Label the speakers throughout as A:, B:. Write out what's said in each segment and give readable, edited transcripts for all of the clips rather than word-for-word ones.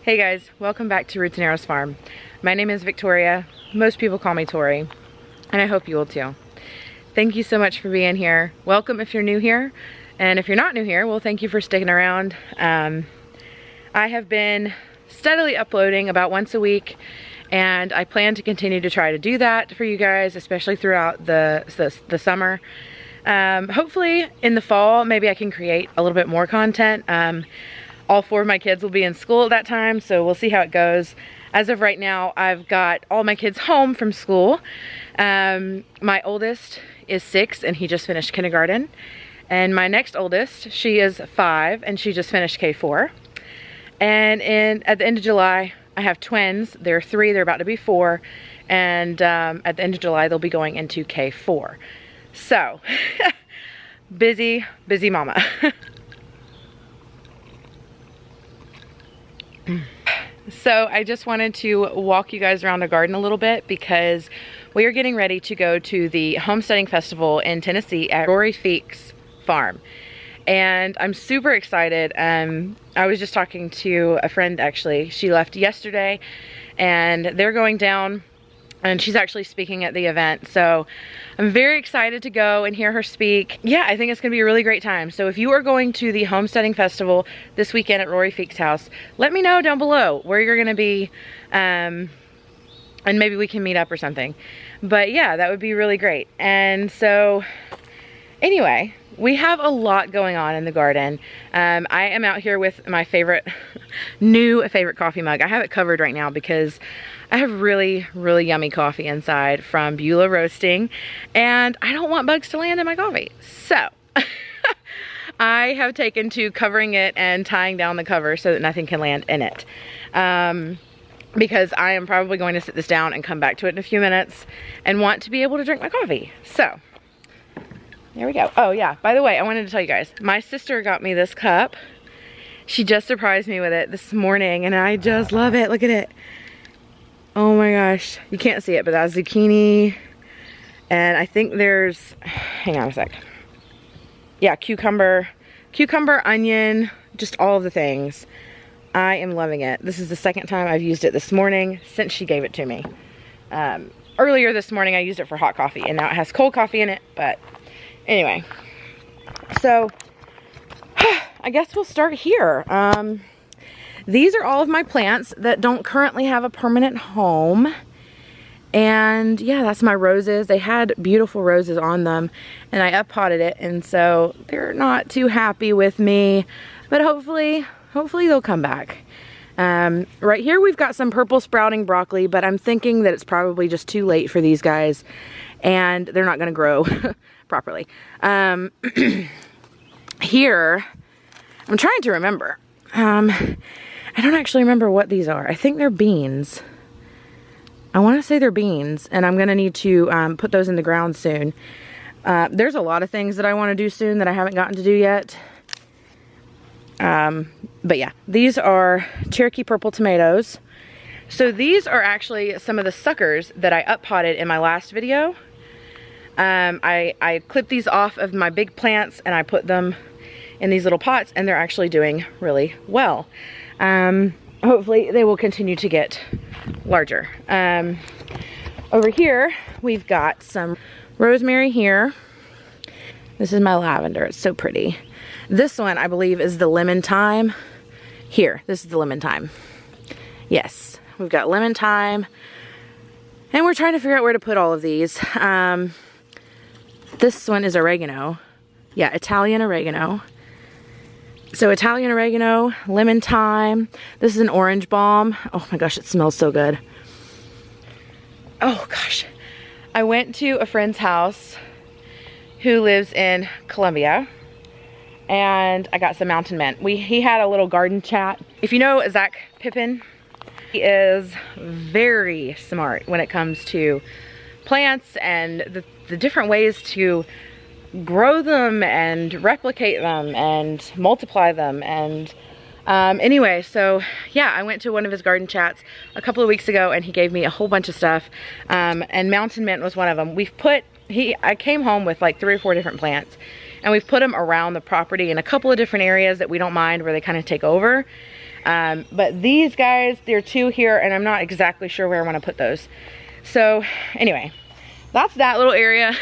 A: Hey guys, welcome back to Roots and Arrows Farm. My name is Victoria. Most people call me Tori, and I hope you will too. Thank you so much for being here. Welcome if you're new here, and if you're not new here, well, thank you for sticking around. I have been steadily uploading about once a week, and I plan to continue to try to do that for you guys, especially throughout the summer. Hopefully in the fall, maybe I can create a little bit more content. All 4 of my kids will be in school at that time, so we'll see how it goes. As of right now, I've got all my kids home from school. My oldest is 6 and he just finished kindergarten. And my next oldest, she is 5 and she just finished K4. And at the end of July, I have twins. They're 3, they're about to be 4. And at the end of July, they'll be going into K4. So, busy mama. So I just wanted to walk you guys around the garden a little bit because we are getting ready to go to the Homesteading Festival in Tennessee at Rory Feek's farm. And I'm super excited. I was just talking to a friend actually. She left yesterday and they're going down and she's actually speaking at the event. So I'm very excited to go and hear her speak. Yeah, I think it's gonna be a really great time. So if you are going to the Homesteading Festival this weekend at Rory Feek's house, let me know down below where you're gonna be, and maybe we can meet up or something. But yeah, that would be really great. And so anyway, we have a lot going on in the garden. I am out here with my favorite, new favorite coffee mug. I have it covered right now because I have really yummy coffee inside from Beulah Roasting, and I don't want bugs to land in my coffee. So I have taken to covering it and tying down the cover so that nothing can land in it. Because I am probably going to sit this down and come back to it in a few minutes and want to be able to drink my coffee. So there we go. Oh yeah, by the way, I wanted to tell you guys, my sister got me this cup. She just surprised me with it this morning and I just love it. Look at it. Oh my gosh, you can't see it, but that's zucchini. And I think there's, hang on a sec. Yeah, cucumber, onion, just all of the things. I am loving it. This is the second time I've used it this morning since she gave it to me. Earlier this morning I used it for hot coffee and now it has cold coffee in it, but anyway. So, I guess we'll start here. These are all of my plants that don't currently have a permanent home. And yeah, that's my roses. They had beautiful roses on them and I up-potted it, and so they're not too happy with me, but hopefully they'll come back. Right here we've got some purple sprouting broccoli, but I'm thinking that it's probably just too late for these guys and they're not gonna grow properly. Here, I'm trying to remember. I don't actually remember what these are. I think they're beans. I want to say they're beans, and I'm going to need to put those in the ground soon. There's a lot of things that I want to do soon that I haven't gotten to do yet. But yeah, these are Cherokee purple tomatoes. So these are actually some of the suckers that I up-potted in my last video. I clipped these off of my big plants and I put them in these little pots, and they're actually doing really well. Hopefully they will continue to get larger. Over here we've got some rosemary here. This is my lavender. It's so pretty. This one I believe is the lemon thyme. Here, this is the lemon thyme. Yes, we've got lemon thyme, and we're trying to figure out where to put all of these. This one is oregano. Yeah, Italian oregano. So Italian oregano, lemon thyme. This is an orange balm. Oh my gosh, it smells so good. Oh gosh. I went to a friend's house who lives in Columbia, and I got some mountain mint. He had a little garden chat. If you know Zach Pippin, he is very smart when it comes to plants and the different ways to grow them and replicate them and multiply them. And anyway, so yeah, I went to one of his garden chats a couple of weeks ago and he gave me a whole bunch of stuff, and mountain mint was one of them. I came home with like 3 or 4 different plants, and we've put them around the property in a couple of different areas that we don't mind, where they kind of take over. But these guys, there are 2 here, and I'm not exactly sure where I want to put those. So anyway, that's that little area.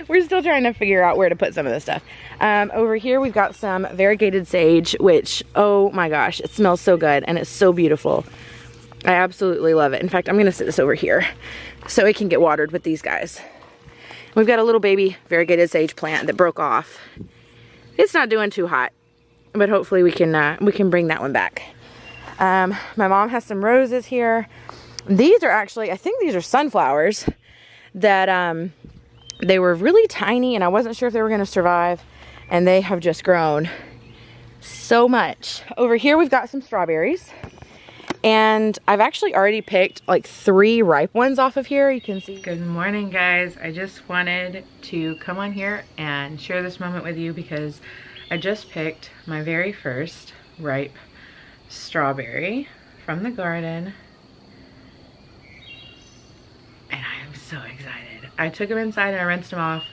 A: We're still trying to figure out where to put some of this stuff. Over here we've got some variegated sage, which, oh my gosh, it smells so good and it's so beautiful. I absolutely love it. In fact, I'm gonna sit this over here so it can get watered with these guys. We've got a little baby variegated sage plant that broke off. It's not doing too hot, but hopefully we can bring that one back. My mom has some roses here. These are actually, I think these are sunflowers that they were really tiny and I wasn't sure if they were gonna survive, and they have just grown so much. Over here we've got some strawberries, and I've actually already picked like 3 ripe ones off of here. You can see. Good morning, guys. I just wanted to come on here and share this moment with you because I just picked my very first ripe strawberry from the garden, and I am so excited. I took them inside and I rinsed them off,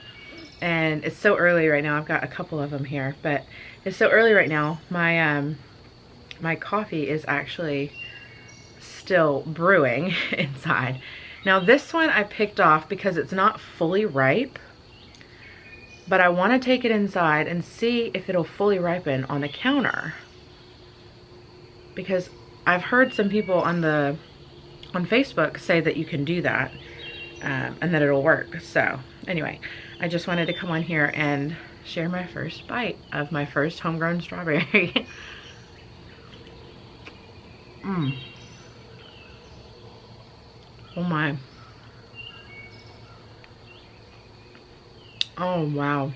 A: and it's so early right now. I've got a couple of them here, but it's so early right now. My my coffee is actually still brewing inside. Now this one I picked off because it's not fully ripe, but I want to take it inside and see if it'll fully ripen on the counter, because I've heard some people on Facebook say that you can do that, and that it'll work. So anyway, I just wanted to come on here and share my first bite of my first homegrown strawberry. Oh my. Oh wow.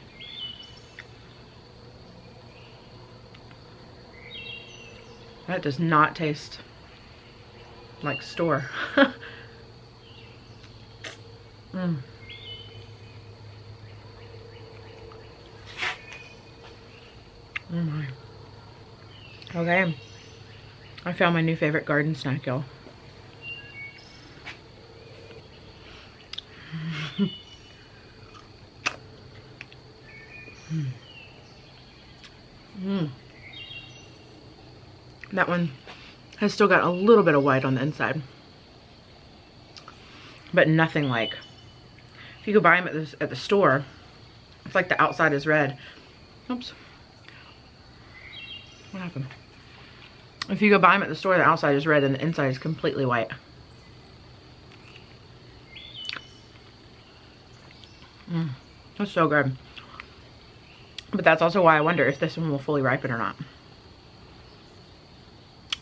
A: That does not taste like store. Oh my. Okay. I found my new favorite garden snack, y'all. That one has still got a little bit of white on the inside, but nothing like, if you go buy them at the store, it's like the outside is red. Oops. What happened? If you go buy them at the store, the outside is red and the inside is completely white. That's so good. But that's also why I wonder if this one will fully ripen or not.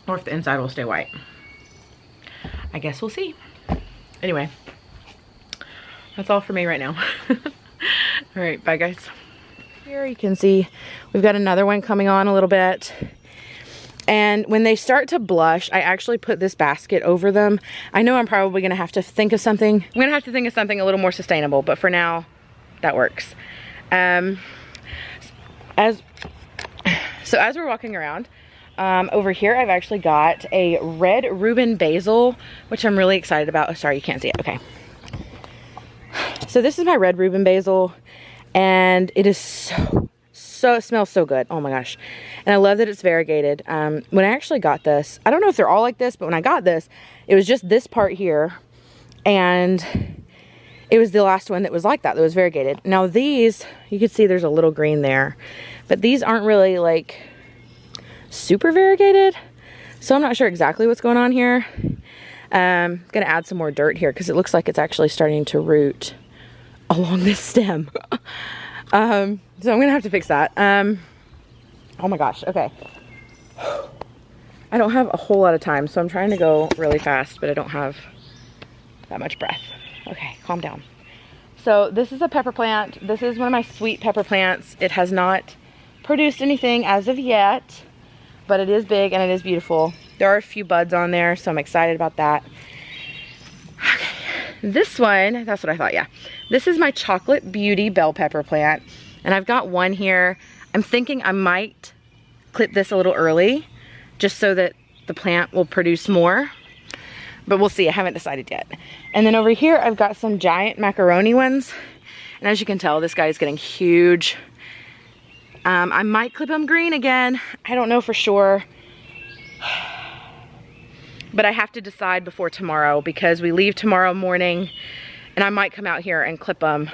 A: Or if the inside will stay white. I guess we'll see. Anyway, that's all for me right now. All right, bye guys. Here you can see we've got another one coming on a little bit. And when they start to blush, I actually put this basket over them. I know I'm probably gonna have to think of something. I'm gonna have to think of something a little more sustainable, but for now, that works. As we're walking around, over here I've actually got a red Reuben basil, which I'm really excited about. Oh, sorry, you can't see it. Okay. So this is my red Reuben basil, and it is it smells so good. Oh my gosh. And I love that it's variegated. When I actually got this, I don't know if they're all like this, but when I got this, it was just this part here, and it was the last one that was like that was variegated. Now these, you can see there's a little green there, but these aren't really like super variegated, so I'm not sure exactly what's going on here. I'm gonna add some more dirt here because it looks like it's actually starting to root along this stem. So I'm gonna have to fix that. Oh my gosh, okay. I don't have a whole lot of time, so I'm trying to go really fast, but I don't have that much breath. Okay, calm down. So this is a pepper plant. This is one of my sweet pepper plants. It has not produced anything as of yet, but it is big and it is beautiful. There are a few buds on there, so I'm excited about that. Okay, this one, that's what I thought, yeah. This is my chocolate beauty bell pepper plant, and I've got one here. I'm thinking I might clip this a little early, just so that the plant will produce more. But we'll see, I haven't decided yet. And then over here, I've got some giant macaroni ones. And as you can tell, this guy is getting huge. I might clip him green again. I don't know for sure. But I have to decide before tomorrow because we leave tomorrow morning and I might come out here and clip them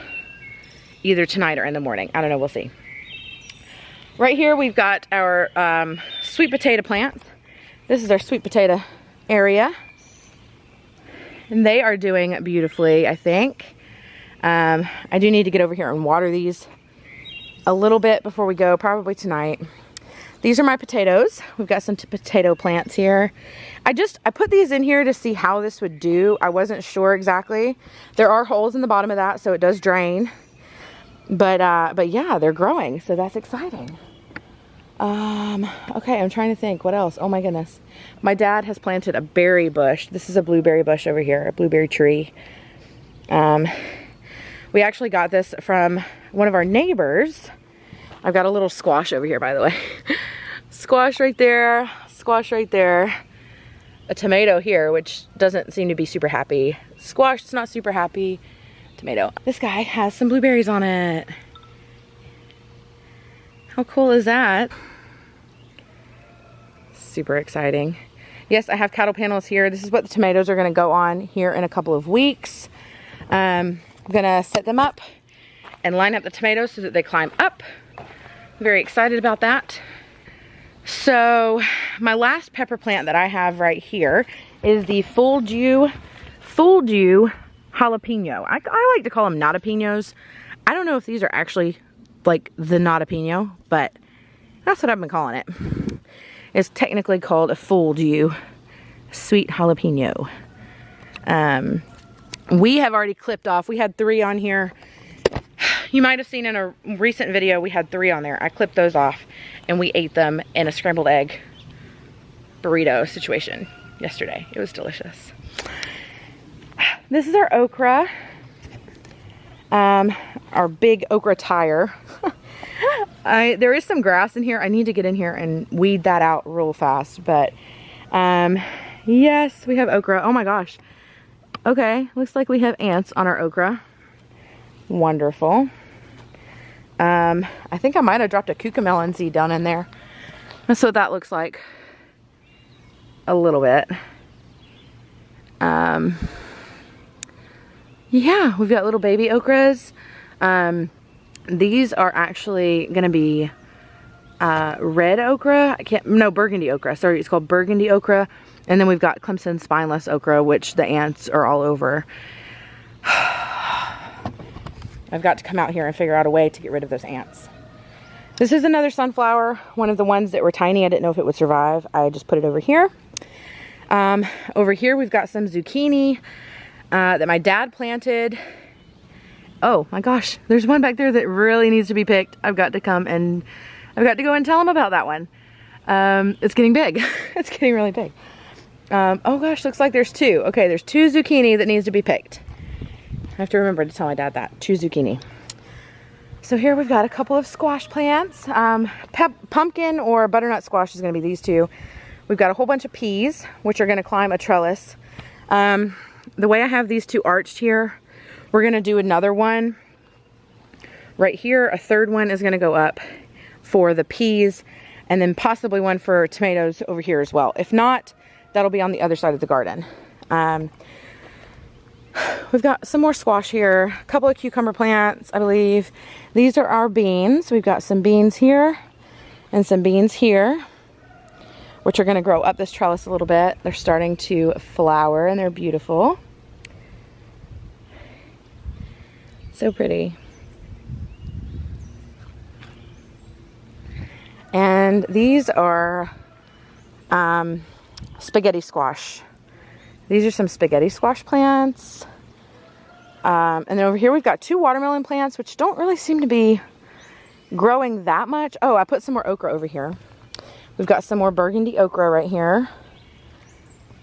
A: either tonight or in the morning. I don't know, we'll see. Right here we've got our sweet potato plants. This is our sweet potato area. And they are doing beautifully, I think. I do need to get over here and water these a little bit before we go, probably tonight. These are my potatoes. We've got some potato plants here. I put these in here to see how this would do. I wasn't sure exactly. There are holes in the bottom of that, so it does drain. But yeah, they're growing, so that's exciting. Okay, I'm trying to think what else. Oh my goodness. My dad has planted a berry bush. This is a blueberry bush over here, a blueberry tree. We actually got this from one of our neighbors. I've got a little squash over here, by the way. Squash right there, squash right there. A tomato here, which doesn't seem to be super happy. Squash, it's not super happy. Tomato. This guy has some blueberries on it. How cool is that? Super exciting. Yes, I have cattle panels here. This is what the tomatoes are going to go on here in a couple of weeks. I'm going to set them up and line up the tomatoes so that they climb up. I'm very excited about that. So my last pepper plant that I have right here is the full dew jalapeno. I like to call them notapinos. I don't know if these are actually like the notapino, but that's what I've been calling it. It's technically called a full dew sweet jalapeno. We have already clipped off. We had 3 on here. You might have seen in a recent video we had 3 on there. I clipped those off and we ate them in a scrambled egg burrito situation yesterday. It was delicious. This is our okra. Our big okra tire. There is some grass in here. I need to get in here and weed that out real fast. But yes, we have okra. Oh my gosh. Okay, looks like we have ants on our okra. Wonderful. I think I might have dropped a cucamelon seed down in there. That's what that looks like. A little bit. Yeah, we've got little baby okras. These are actually gonna be red okra. Burgundy okra. Sorry, it's called burgundy okra. And then we've got Clemson spineless okra, which the ants are all over. I've got to come out here and figure out a way to get rid of those ants. This is another sunflower, one of the ones that were tiny. I didn't know if it would survive. I just put it over here. Over here we've got some zucchini that my dad planted. Oh my gosh, there's one back there that really needs to be picked. I've got to go and tell him about that one. It's getting big. It's getting really big. Oh gosh, looks like there's 2. Okay, there's 2 zucchini that needs to be picked. I have to remember to tell my dad that. 2 zucchini. So here we've got a couple of squash plants. Pumpkin or butternut squash is going to be these 2. We've got a whole bunch of peas, which are going to climb a trellis. The way I have these 2 arched here, we're going to do another one right here. A 3rd one is going to go up for the peas, and then possibly one for tomatoes over here as well. If not, that'll be on the other side of the garden. We've got some more squash here, a couple of cucumber plants, I believe. These are our beans. We've got some beans here and some beans here, which are going to grow up this trellis a little bit. They're starting to flower and they're beautiful. So pretty. And these are spaghetti squash. These are some spaghetti squash plants. And then over here we've got 2 watermelon plants, which don't really seem to be growing that much. Oh, I put some more okra over here. We've got some more burgundy okra right here.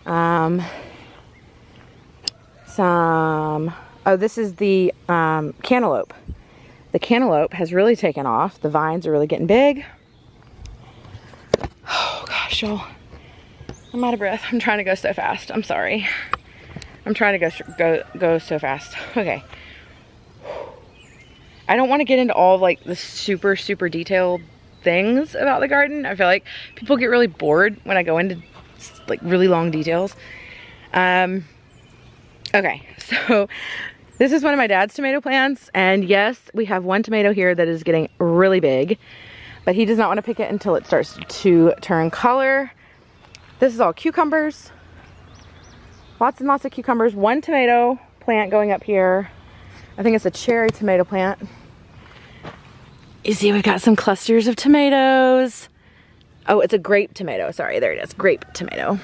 A: Oh, this is the cantaloupe. The cantaloupe has really taken off. The vines are really getting big. Oh gosh, y'all. I'm out of breath. I'm trying to go so fast. I'm sorry. I'm trying to go so fast. Okay. I don't want to get into all of like the super detailed things about the garden. I feel like people get really bored when I go into like really long details. Okay, so this is one of my dad's tomato plants, and yes, we have one tomato here that is getting really big, but he does not want to pick it until it starts to turn color. This is all cucumbers. Lots and lots of cucumbers. One tomato plant going up here. I think it's a cherry tomato plant. You see, we've got some clusters of tomatoes. Oh, it's a grape tomato. Sorry, there it is. Grape tomato.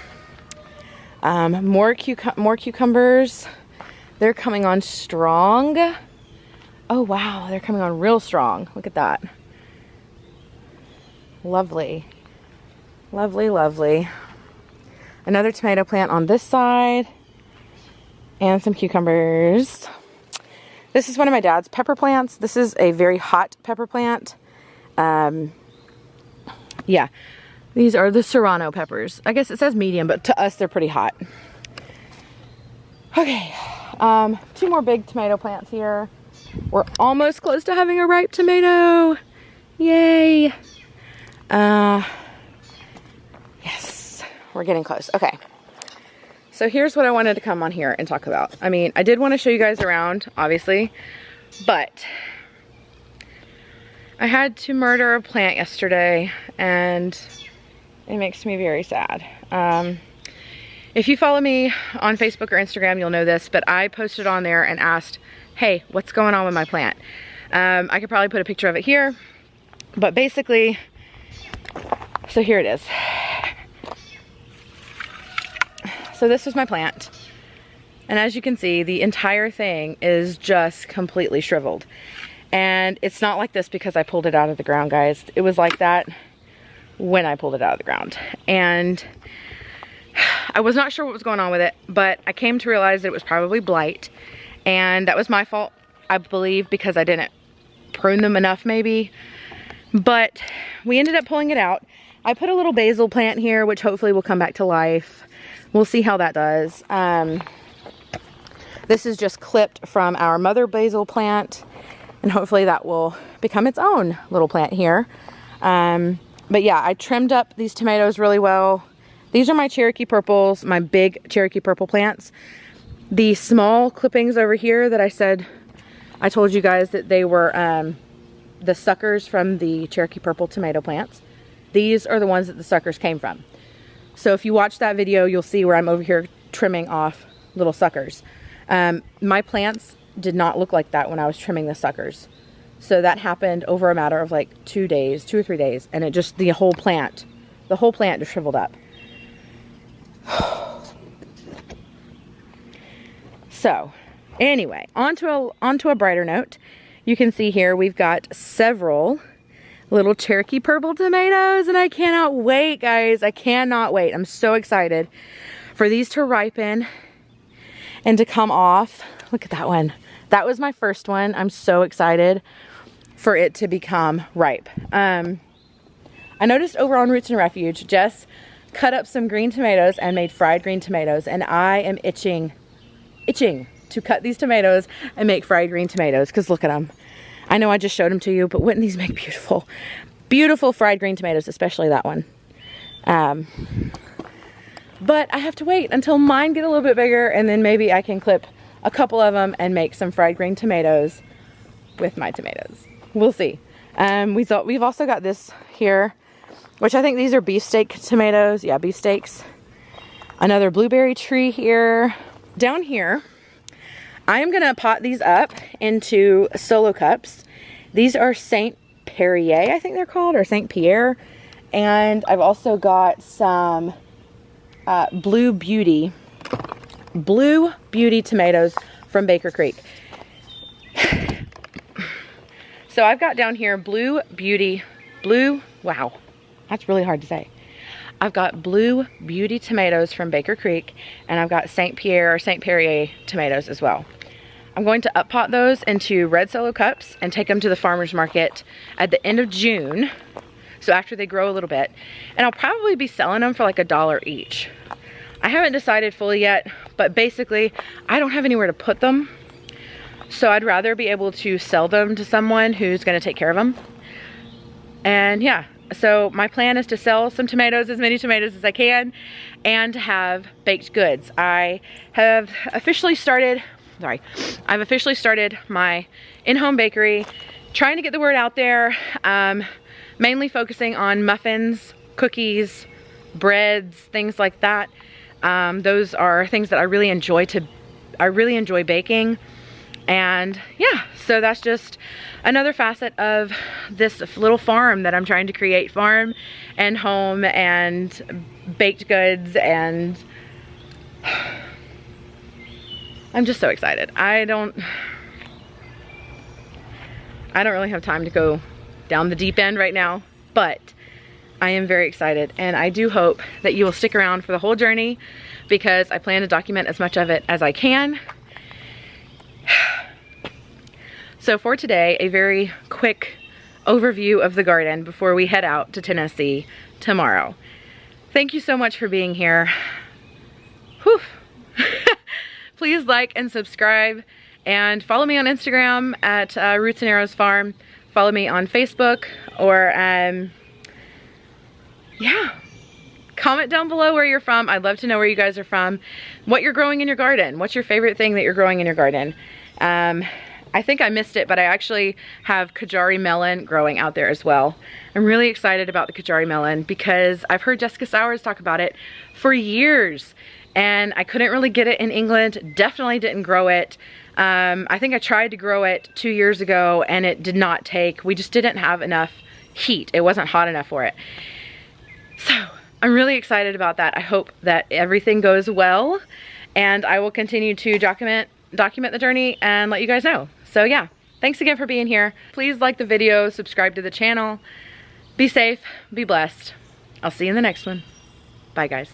A: More cucumbers. They're coming on strong. Oh, wow. They're coming on real strong. Look at that. Lovely. Lovely, lovely. Another tomato plant on this side. And some cucumbers. This is one of my dad's pepper plants. This is a very hot pepper plant. Yeah. These are the Serrano peppers. I guess it says medium, but to us they're pretty hot. Okay, 2 more big tomato plants here. We're almost close to having a ripe tomato. Yay. Yes, we're getting close. Okay, so here's what I wanted to come on here and talk about. I mean, I did want to show you guys around, obviously, but I had to murder a plant yesterday, and it makes me very sad. If you follow me on Facebook or Instagram, you'll know this, but I posted on there and asked, hey, what's going on with my plant? I could probably put a picture of it here, but basically, so here it is. So this is my plant. And as you can see, the entire thing is just completely shriveled. And it's not like this because I pulled it out of the ground, guys. It was like that when I pulled it out of the ground. And I was not sure what was going on with it, but I came to realize that it was probably blight. And that was my fault, I believe, because I didn't prune them enough maybe. But we ended up pulling it out. I put a little basil plant here, which hopefully will come back to life. We'll see how that does. This is just clipped from our mother basil plant, and hopefully that will become its own little plant here. But yeah, I trimmed up these tomatoes really well. These are my Cherokee purples, my big Cherokee purple plants. The small clippings over here that I told you guys that they were the suckers from the Cherokee purple tomato plants. These are the ones that the suckers came from. So if you watch that video, you'll see where I'm over here trimming off little suckers. My plants did not look like that when I was trimming the suckers. So that happened over a matter of like 2 days, 2 or 3 days, and it just, the whole plant just shriveled up. So anyway, onto a brighter note. You can see here we've got several little Cherokee purple tomatoes, and I cannot wait, guys. I cannot wait. I'm so excited for these to ripen and to come off. Look at that one. That was my first one. I'm so excited for it to become ripe. I noticed over on Roots and Refuge, Jess cut up some green tomatoes and made fried green tomatoes, and I am itching to cut these tomatoes and make fried green tomatoes, because look at them. I know I just showed them to you, but wouldn't these make beautiful, beautiful fried green tomatoes, especially that one. But I have to wait until mine get a little bit bigger, and then maybe I can clip a couple of them and make some fried green tomatoes with my tomatoes. We'll see. We've also got this here, which I think these are beefsteak tomatoes. Yeah, beefsteaks. Another blueberry tree here. Down here, I am gonna pot these up into solo cups. These are Saint Perrier, I think they're called, or Saint Pierre. And I've also got some Blue Beauty tomatoes from Baker Creek. So I've got down here wow, that's really hard to say. I've got Blue Beauty tomatoes from Baker Creek, and I've got Saint Pierre or Saint Perrier tomatoes as well. I'm going to up pot those into red solo cups and take them to the farmer's market at the end of June. So after they grow a little bit, and I'll probably be selling them for like $1 each. I haven't decided fully yet, but basically I don't have anywhere to put them. So I'd rather be able to sell them to someone who's gonna take care of them. And yeah, So my plan is to sell some tomatoes, as many tomatoes as I can, and to have baked goods. I have officially started, I've officially started my in-home bakery, trying to get the word out there, mainly focusing on muffins, cookies, breads, things like that. Those are things that I really enjoy baking. And yeah, so that's just another facet of this little farm that I'm trying to create. Farm and home and baked goods, and I'm just so excited. I don't really have time to go down the deep end right now, but I am very excited, and I do hope that you will stick around for the whole journey, because I plan to document as much of it as I can. So for today, a very quick overview of the garden before we head out to Tennessee tomorrow. Thank you so much for being here. Whew. Please like and subscribe, and follow me on Instagram at Roots and Arrows Farm. Follow me on Facebook, or yeah. Comment down below where you're from. I'd love to know where you guys are from, what you're growing in your garden. What's your favorite thing that you're growing in your garden? I think I missed it, but I actually have Kajari melon growing out there as well. I'm really excited about the Kajari melon because I've heard Jessica Sowers talk about it for years, and I couldn't really get it in England. Definitely didn't grow it. I think I tried to grow it 2 years ago and it did not take. We just didn't have enough heat. It wasn't hot enough for it. So I'm really excited about that. I hope that everything goes well, and I will continue to document the journey and let you guys know. So yeah, thanks again for being here. Please like the video, subscribe to the channel. Be safe, be blessed. I'll see you in the next one. Bye guys.